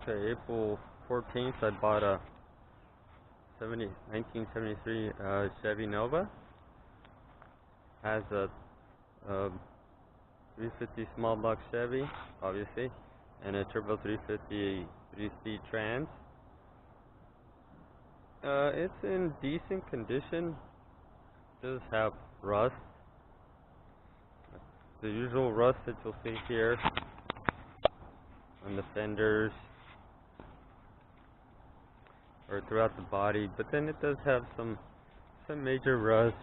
Okay, April 14th, I bought a 1973 Chevy Nova. Has a 350 small block Chevy, obviously, and a turbo 350 3-speed trans. It's in decent condition. Does have rust, the usual rust that you'll see here on the fenders or throughout the body, but then it does have some major rust.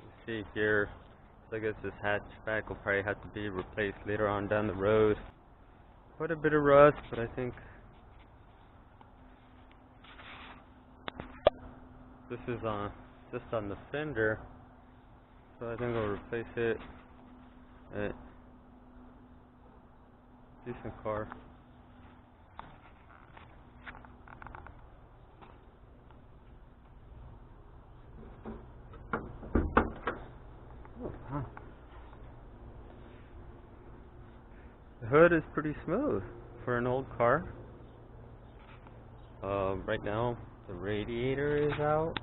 You see here, so I guess this hatchback will probably have to be replaced later on down the road. Quite a bit of rust, but I think this is just on the fender, so I think I'll replace it. Decent car. The hood is pretty smooth for an old car. Right now the radiator is out.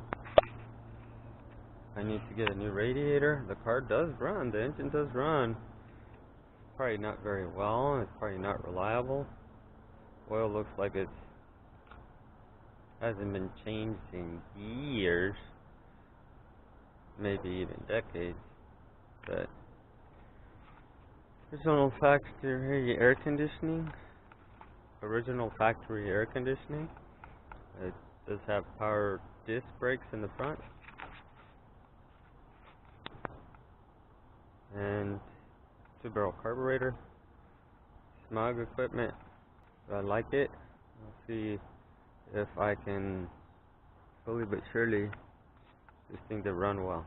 I need to get a new radiator. The car does run, the engine does run. Probably not very well, it's probably not reliable. Oil looks like it hasn't been changed in years, maybe even decades. But original factory air conditioning. It does have power disc brakes in the front. And 2-barrel carburetor. Smog equipment. I like it. We'll see if I can slowly but surely this thing to run well.